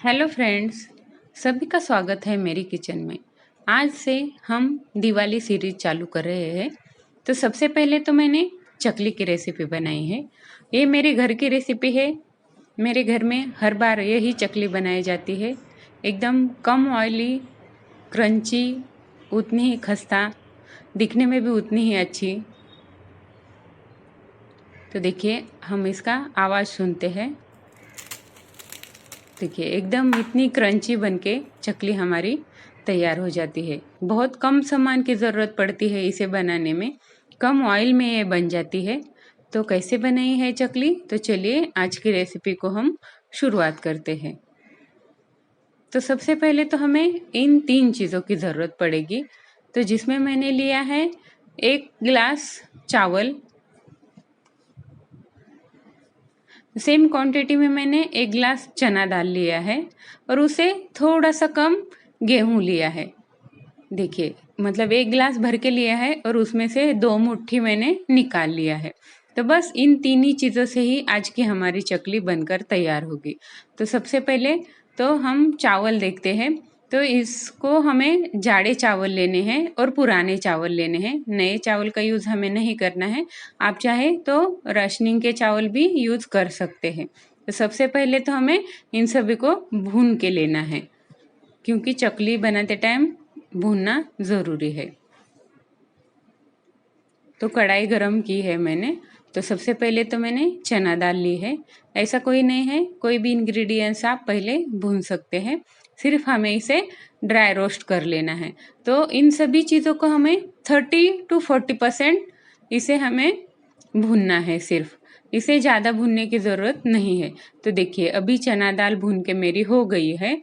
Hello friends, सभी का स्वागत है मेरी किचन में। आज से हम दिवाली सीरीज चालू कर रहे हैं। तो सबसे पहले तो मैंने चकली की रेसिपी बनाई है। ये मेरे घर की रेसिपी है। मेरे घर में हर बार यही चकली बनाई जाती है। एकदम कम ऑयली, क्रंची, उतनी ही खस्ता, दिखने में भी उतनी ही अच्छी। तो देखिए, हम इसका आवाज़ सुनते हैं। देखिए, एकदम इतनी क्रंची बनके चकली हमारी तैयार हो जाती है। बहुत कम सामान की ज़रूरत पड़ती है इसे बनाने में, कम ऑयल में ये बन जाती है। तो कैसे बनाई है चकली, तो चलिए आज की रेसिपी को हम शुरुआत करते हैं। तो सबसे पहले तो हमें इन 3 चीज़ों की ज़रूरत पड़ेगी। तो जिसमें मैंने लिया है 1 गिलास चावल, सेम क्वांटिटी में मैंने 1 गिलास चना दाल लिया है और उसे थोड़ा सा कम गेहूं लिया है। देखिए, मतलब 1 गिलास भर के लिया है और उसमें से 2 मुट्ठी मैंने निकाल लिया है। तो बस इन 3 ही चीज़ों से ही आज की हमारी चकली बनकर तैयार होगी। तो सबसे पहले तो हम चावल देखते हैं। तो इसको हमें जाड़े चावल लेने हैं और पुराने चावल लेने हैं। नए चावल का यूज़ हमें नहीं करना है। आप चाहे तो राशनिंग के चावल भी यूज़ कर सकते हैं। तो सबसे पहले तो हमें इन सभी को भून के लेना है, क्योंकि चकली बनाते टाइम भूनना ज़रूरी है। तो कढ़ाई गरम की है मैंने। तो सबसे पहले तो मैंने चना दाल ली है। ऐसा कोई नहीं है, कोई भी इंग्रेडिएंट्स आप पहले भून सकते हैं। सिर्फ हमें इसे ड्राई रोस्ट कर लेना है। तो इन सभी चीज़ों को हमें 30 to 40% इसे हमें भूनना है। सिर्फ इसे ज़्यादा भूनने की ज़रूरत नहीं है। तो देखिए, अभी चना दाल भून के मेरी हो गई है।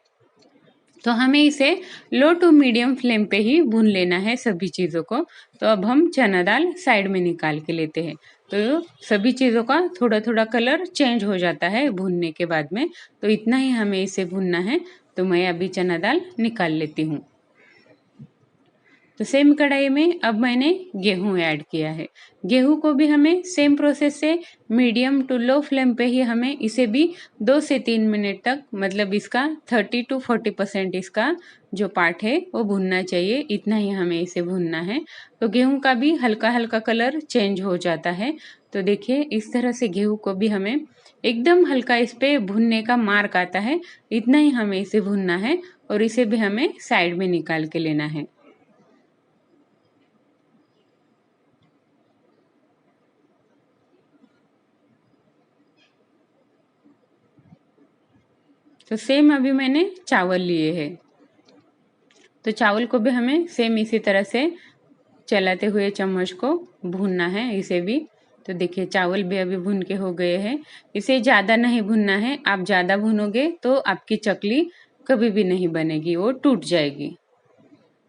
तो हमें इसे लो टू मीडियम फ्लेम पे ही भून लेना है सभी चीज़ों को। तो अब हम चना दाल साइड में निकाल के लेते हैं। तो सभी चीज़ों का थोड़ा थोड़ा कलर चेंज हो जाता है भूनने के बाद में। तो इतना ही हमें इसे भूनना है। तो मैं अभी चना दाल निकाल लेती हूँ। तो सेम कढ़ाई में अब मैंने गेहूं ऐड किया है। गेहूं को भी हमें सेम प्रोसेस से मीडियम टू लो फ्लेम पे ही हमें इसे भी 2 से 3 मिनट तक, मतलब इसका 30 to 40% इसका जो पार्ट है वो भूनना चाहिए। इतना ही हमें इसे भूनना है। तो गेहूं का भी हल्का हल्का कलर चेंज हो जाता है। तो देखिए, इस तरह से गेहूं को भी हमें एकदम हल्का इस पे भूनने का मार्क आता है। इतना ही हमें इसे भूनना है और इसे भी हमें साइड में निकाल के लेना है। तो सेम अभी मैंने चावल लिए हैं। तो चावल को भी हमें सेम इसी तरह से चलाते हुए चम्मच को भूनना है इसे भी। तो देखिए, चावल भी अभी भून के हो गए हैं। इसे ज़्यादा नहीं भूनना है। आप ज़्यादा भूनोगे तो आपकी चकली कभी भी नहीं बनेगी, वो टूट जाएगी।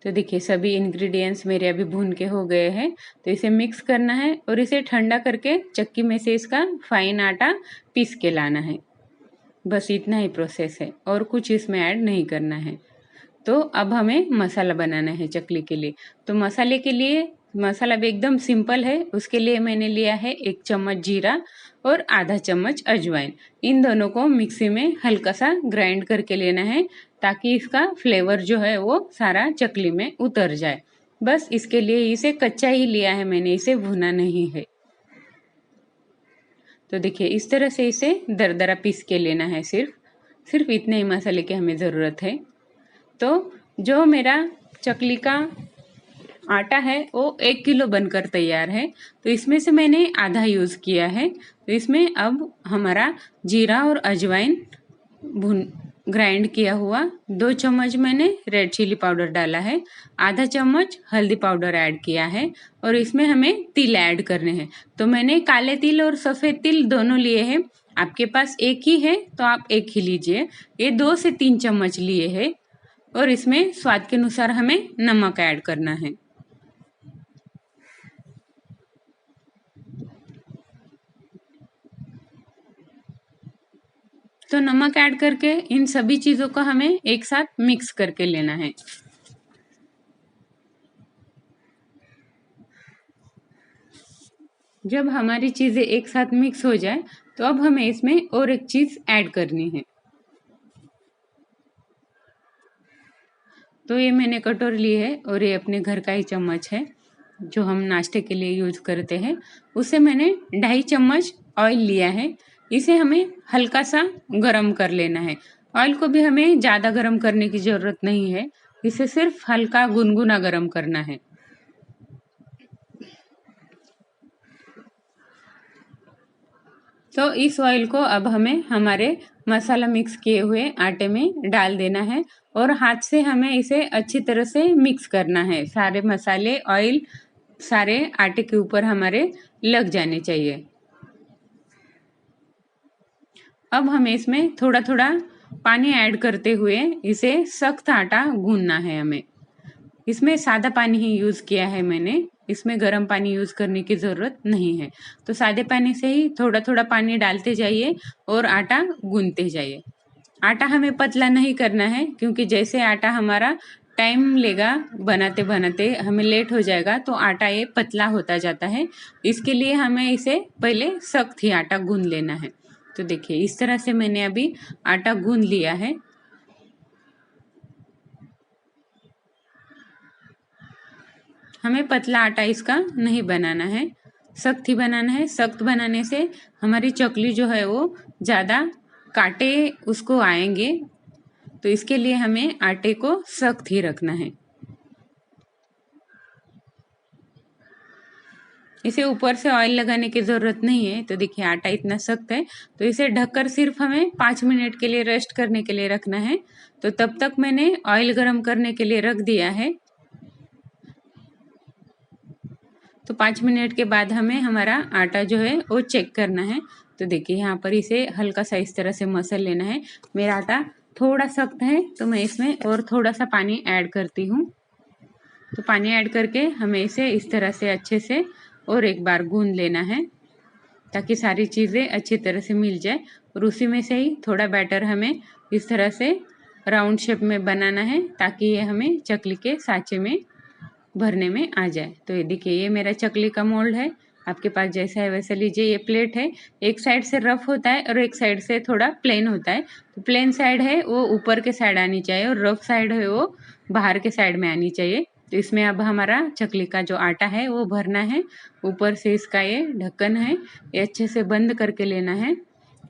तो देखिए, सभी इंग्रेडिएंट्स मेरे अभी भून के हो गए हैं। तो इसे मिक्स करना है और इसे ठंडा करके चक्की में से इसका फाइन आटा पीस के लाना है। बस इतना ही प्रोसेस है और कुछ इसमें ऐड नहीं करना है। तो अब हमें मसाला बनाना है चकली के लिए। तो मसाले के लिए मसाला भी एकदम सिंपल है। उसके लिए मैंने लिया है 1 चम्मच जीरा और आधा चम्मच अजवाइन। इन दोनों को मिक्सी में हल्का सा ग्राइंड करके लेना है, ताकि इसका फ्लेवर जो है वो सारा चकली में उतर जाए। बस इसके लिए इसे कच्चा ही लिया है मैंने, इसे भुना नहीं है। तो देखिए, इस तरह से इसे दरदरा पीस के लेना है। सिर्फ इतने ही मसाले की हमें ज़रूरत है। तो जो मेरा चकली का आटा है वो 1 किलो बनकर तैयार है। तो इसमें से मैंने आधा यूज़ किया है। तो इसमें अब हमारा जीरा और अजवाइन भून ग्राइंड किया हुआ, 2 चम्मच मैंने रेड चिली पाउडर डाला है, आधा चम्मच हल्दी पाउडर ऐड किया है और इसमें हमें तिल ऐड करने हैं। तो मैंने काले तिल और सफ़ेद तिल दोनों लिए हैं। आपके पास एक ही है तो आप एक ही लीजिए। ये 2 से 3 चम्मच लिए हैं और इसमें स्वाद के अनुसार हमें नमक ऐड करना है। तो नमक ऐड करके इन सभी चीज़ों को हमें एक साथ मिक्स करके लेना है। जब हमारी चीज़ें एक साथ मिक्स हो जाए तो अब हमें इसमें और एक चीज़ ऐड करनी है। तो ये मैंने कटोरी ली है और ये अपने घर का ही चम्मच है जो हम नाश्ते के लिए यूज करते हैं। उससे मैंने 2.5 चम्मच ऑयल लिया है। इसे हमें हल्का सा गरम कर लेना है। ऑयल को भी हमें ज़्यादा गरम करने की ज़रूरत नहीं है, इसे सिर्फ हल्का गुनगुना गरम करना है। तो इस ऑयल को अब हमें हमारे मसाला मिक्स किए हुए आटे में डाल देना है और हाथ से हमें इसे अच्छी तरह से मिक्स करना है। सारे मसाले, ऑयल सारे आटे के ऊपर हमारे लग जाने चाहिए। अब हमें इसमें थोड़ा थोड़ा पानी ऐड करते हुए इसे सख्त आटा गूंदना है हमें। इसमें सादा पानी ही यूज किया है मैंने, इसमें गर्म पानी यूज करने की जरूरत नहीं है। तो सादे पानी से ही थोड़ा थोड़ा पानी डालते जाइए और आटा गूंदते जाइए। आटा हमें पतला नहीं करना है क्योंकि जैसे आटा हमारा टाइम लेगा बनाते बनाते, हमें लेट हो जाएगा तो आटा ये पतला होता जाता है। इसके लिए हमें इसे पहले सख्त ही आटा गूंद लेना है। तो देखिए इस तरह से मैंने अभी आटा गूंद लिया है। हमें पतला आटा इसका नहीं बनाना है, सख्त ही बनाना है। सख्त बनाने से हमारी चकली जो है वो ज़्यादा कांटे उसको आएंगे, तो इसके लिए हमें आटे को सख्त ही रखना है। इसे ऊपर से ऑयल लगाने की जरूरत नहीं है। तो देखिए आटा इतना सख्त है, तो इसे ढककर सिर्फ हमें 5 मिनट के लिए रेस्ट करने के लिए रखना है। तो तब तक मैंने ऑयल गरम करने के लिए रख दिया है। तो 5 मिनट के बाद हमें हमारा आटा जो है वो चेक करना है। तो देखिए यहाँ पर इसे हल्का सा इस तरह से मसल लेना है। मेरा आटा थोड़ा सख्त है तो मैं इसमें और थोड़ा सा पानी ऐड करती हूँ। तो पानी ऐड करके हमें इसे इस तरह से अच्छे से और एक बार गूंद लेना है ताकि सारी चीज़ें अच्छी तरह से मिल जाए। और उसी में से ही थोड़ा बैटर हमें इस तरह से राउंड शेप में बनाना है ताकि ये हमें चकली के सांचे में भरने में आ जाए। तो ये देखिए ये मेरा चकली का मोल्ड है, आपके पास जैसा है वैसा लीजिए। ये प्लेट है, एक साइड से रफ होता है और एक साइड से थोड़ा प्लेन होता है। तो प्लेन साइड है वो ऊपर के साइड आनी चाहिए और रफ साइड है वो बाहर के साइड में आनी चाहिए। तो इसमें अब हमारा चकली का जो आटा है वो भरना है। ऊपर से इसका ये ढक्कन है, ये अच्छे से बंद करके लेना है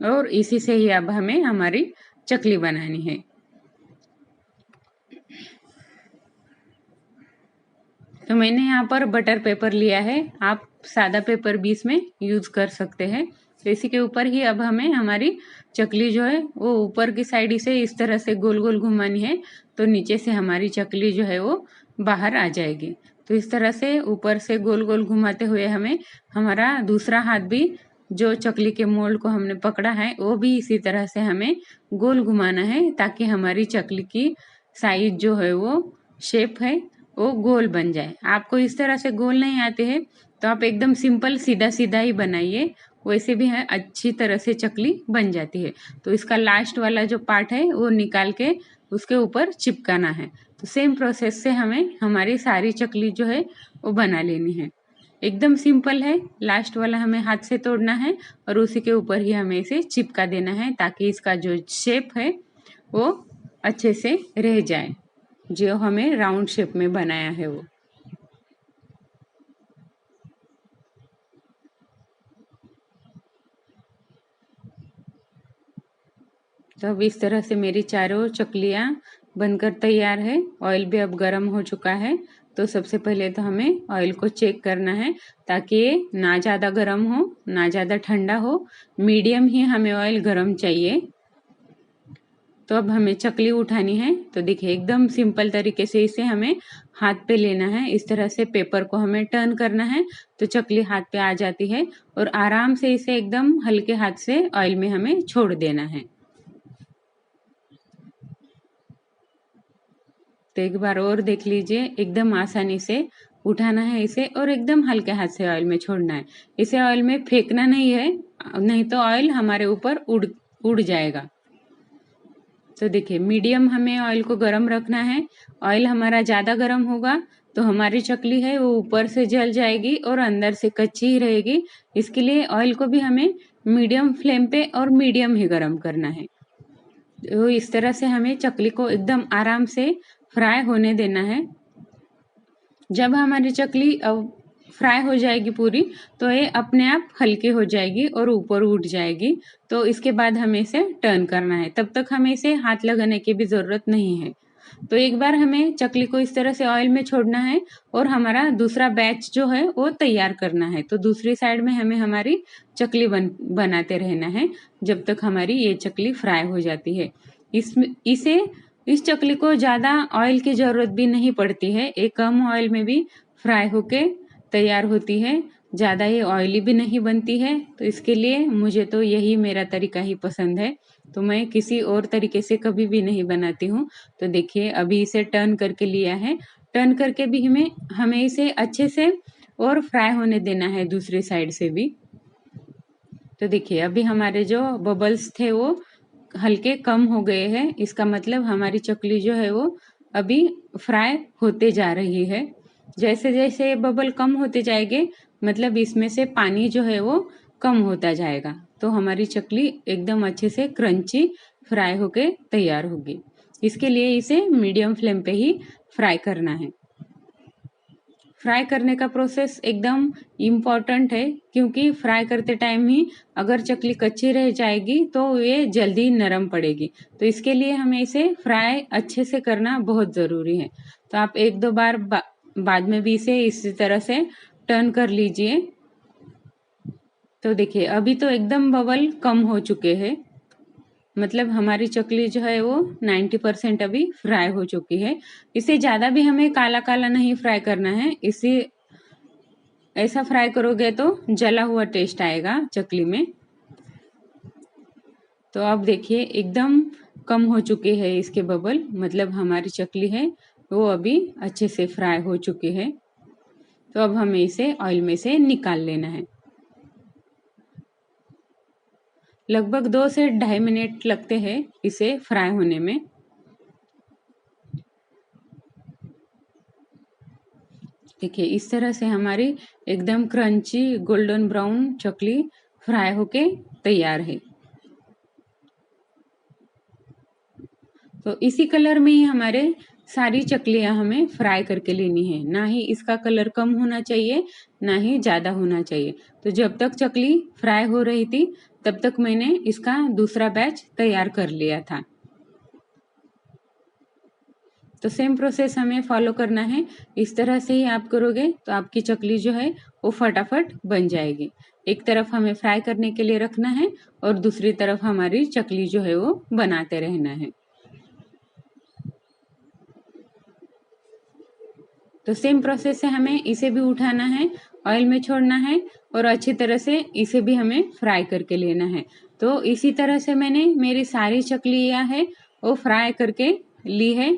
और इसी से ही अब हमें हमारी चकली बनानी है। तो मैंने यहाँ पर बटर पेपर लिया है, आप सादा पेपर भी इसमें यूज कर सकते हैं। तो इसी के ऊपर ही अब हमें हमारी चकली जो है वो ऊपर की साइड इसे इस तरह से गोल गोल घुमानी है, तो नीचे से हमारी चकली जो है वो बाहर आ जाएगी। तो इस तरह से ऊपर से गोल गोल घुमाते हुए हमें हमारा दूसरा हाथ भी जो चकली के मोल्ड को हमने पकड़ा है वो भी इसी तरह से हमें गोल घुमाना है ताकि हमारी चकली की साइज जो है वो शेप है वो गोल बन जाए। आपको इस तरह से गोल नहीं आते हैं तो आप एकदम सिंपल सीधा सीधा ही बनाइए, वैसे भी है अच्छी तरह से चकली बन जाती है। तो इसका लास्ट वाला जो पार्ट है वो निकाल के उसके ऊपर चिपकाना है। तो सेम प्रोसेस से हमें हमारी सारी चकली जो है वो बना लेनी है। एकदम सिंपल है, लास्ट वाला हमें हाथ से तोड़ना है और उसी के ऊपर ही हमें इसे चिपका देना है ताकि इसका जो शेप है वो अच्छे से रह जाए जो हमें राउंड शेप में बनाया है वो। तो अब इस तरह से मेरी चारों चकलियाँ बनकर तैयार है। ऑयल भी अब गर्म हो चुका है। तो सबसे पहले तो हमें ऑयल को चेक करना है ताकि ये ना ज़्यादा गर्म हो ना ज़्यादा ठंडा हो, मीडियम ही हमें ऑयल गर्म चाहिए। तो अब हमें चकली उठानी है। तो देखिए एकदम सिंपल तरीके से इसे हमें हाथ पे लेना है, इस तरह से पेपर को हमें टर्न करना है तो चकली हाथ पे आ जाती है और आराम से इसे एकदम हल्के हाथ से ऑयल में हमें छोड़ देना है। तो एक बार और देख लीजिए, एकदम आसानी से उठाना है इसे और एकदम हल्के हाथ से ऑयल में छोड़ना है। इसे ऑयल में फेंकना नहीं है, नहीं तो ऑयल हमारे ऊपर उड़ जाएगा। तो देखिए मीडियम हमें ऑयल को गर्म रखना है। ऑयल हमारा ज़्यादा गर्म होगा तो हमारी चकली है वो ऊपर से जल जाएगी और अंदर से कच्ची ही रहेगी। इसके लिए ऑयल को भी हमें मीडियम फ्लेम पे और मीडियम ही गर्म करना है। तो इस तरह से हमें चकली को एकदम आराम से फ्राई होने देना है। जब हमारी चकली फ्राई हो जाएगी पूरी, तो ये अपने आप हल्की हो जाएगी और ऊपर उठ जाएगी। तो इसके बाद हमें इसे टर्न करना है, तब तक हमें इसे हाथ लगाने की भी ज़रूरत नहीं है। तो एक बार हमें चकली को इस तरह से ऑयल में छोड़ना है और हमारा दूसरा बैच जो है वो तैयार करना है। तो दूसरी साइड में हमें हमारी चकली बनाते रहना है जब तक हमारी ये चकली फ्राई हो जाती है। इस चकली को ज़्यादा ऑयल की ज़रूरत भी नहीं पड़ती है, एक कम ऑयल में भी फ्राई होके तैयार होती है, ज़्यादा ये ऑयली भी नहीं बनती है। तो इसके लिए मुझे तो यही मेरा तरीका ही पसंद है, तो मैं किसी और तरीके से कभी भी नहीं बनाती हूँ। तो देखिए अभी इसे टर्न करके लिया है, टर्न करके भी हमें इसे अच्छे से और फ्राई होने देना है दूसरी साइड से भी। तो देखिए अभी हमारे जो बबल्स थे वो हल्के कम हो गए हैं, इसका मतलब हमारी चकली जो है वो अभी फ्राई होते जा रही है। जैसे जैसे बबल कम होते जाएंगे, मतलब इसमें से पानी जो है वो कम होता जाएगा, तो हमारी चकली एकदम अच्छे से क्रंची फ्राई होके तैयार होगी। इसके लिए इसे मीडियम फ्लेम पे ही फ्राई करना है। फ्राई करने का प्रोसेस एकदम इम्पॉर्टेंट है, क्योंकि फ्राई करते टाइम ही अगर चकली कच्ची रह जाएगी तो ये जल्दी नरम पड़ेगी। तो इसके लिए हमें इसे फ्राई अच्छे से करना बहुत ज़रूरी है। तो आप एक दो बार बाद में भी इसे इसी तरह से टर्न कर लीजिए। तो देखिए अभी तो एकदम बबल कम हो चुके हैं, मतलब हमारी चकली जो है वो 90% अभी फ्राई हो चुकी है। इसे ज़्यादा भी हमें काला काला नहीं फ्राई करना है, इसे ऐसा फ्राई करोगे तो जला हुआ टेस्ट आएगा चकली में। तो अब देखिए एकदम कम हो चुके हैं इसके बबल, मतलब हमारी चकली है वो अभी अच्छे से फ्राई हो चुकी है। तो अब हमें इसे ऑयल में से निकाल लेना है। लगभग 2 से 2.5 मिनट लगते हैं इसे फ्राई होने में। देखिए इस तरह से हमारी एकदम क्रंची गोल्डन ब्राउन चकली फ्राई होके तैयार है। तो इसी कलर में ही हमारे सारी चकलियां हमें फ्राई करके लेनी है, ना ही इसका कलर कम होना चाहिए ना ही ज़्यादा होना चाहिए। तो जब तक चकली फ्राई हो रही थी तब तक मैंने इसका दूसरा बैच तैयार कर लिया था। तो सेम प्रोसेस हमें फॉलो करना है, इस तरह से ही आप करोगे तो आपकी चकली जो है वो फटाफट बन जाएगी। एक तरफ हमें फ्राई करने के लिए रखना है और दूसरी तरफ हमारी चकली जो है वो बनाते रहना है। तो सेम प्रोसेस से हमें इसे भी उठाना है, ऑयल में छोड़ना है और अच्छी तरह से इसे भी हमें फ्राई करके लेना है। तो इसी तरह से मैंने मेरी सारी चकलियां है वो फ्राई करके ली है।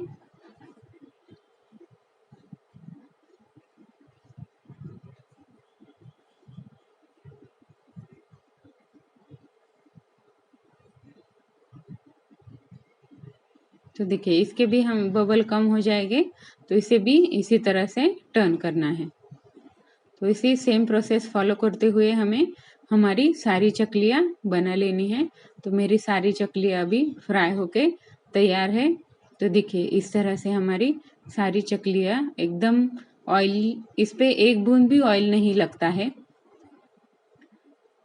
तो देखिए इसके भी हम बबल कम हो जाएंगे, तो इसे भी इसी तरह से टर्न करना है। तो इसी सेम प्रोसेस फॉलो करते हुए हमें हमारी सारी चकलियां बना लेनी है। तो मेरी सारी चकलियां अभी फ्राई होके तैयार है। तो देखिए इस तरह से हमारी सारी चकलियां एकदम ऑयल, इस पे एक बूंद भी ऑयल नहीं लगता है,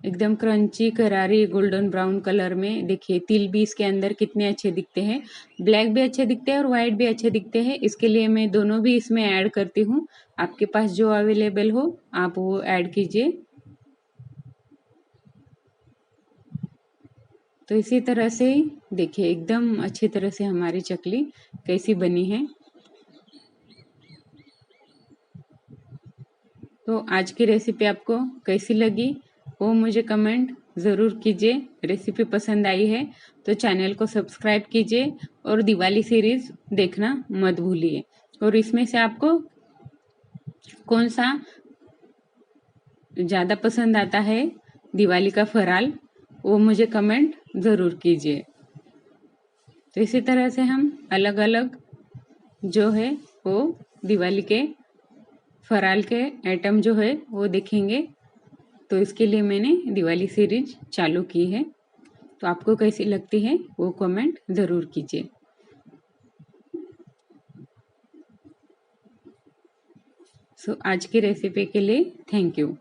एकदम क्रंची करारी गोल्डन ब्राउन कलर में। देखिए तिल भी इसके अंदर कितने अच्छे दिखते हैं, ब्लैक भी अच्छे दिखते हैं और वाइट भी अच्छे दिखते हैं। इसके लिए मैं दोनों भी इसमें ऐड करती हूँ, आपके पास जो अवेलेबल हो आप वो ऐड कीजिए। तो इसी तरह से देखिए एकदम अच्छी तरह से हमारी चकली कैसी बनी है। तो आज की रेसिपी आपको कैसी लगी वो मुझे कमेंट ज़रूर कीजिए। रेसिपी पसंद आई है तो चैनल को सब्सक्राइब कीजिए और दिवाली सीरीज देखना मत भूलिए। और इसमें से आपको कौन सा ज़्यादा पसंद आता है दिवाली का फराल, वो मुझे कमेंट ज़रूर कीजिए। तो इसी तरह से हम अलग अलग जो है वो दिवाली के फराल के आइटम जो है वो देखेंगे। तो इसके लिए मैंने दिवाली सीरीज चालू की है। तो आपको कैसी लगती है वो कमेंट ज़रूर कीजिए। आज की रेसिपी के लिए थैंक यू।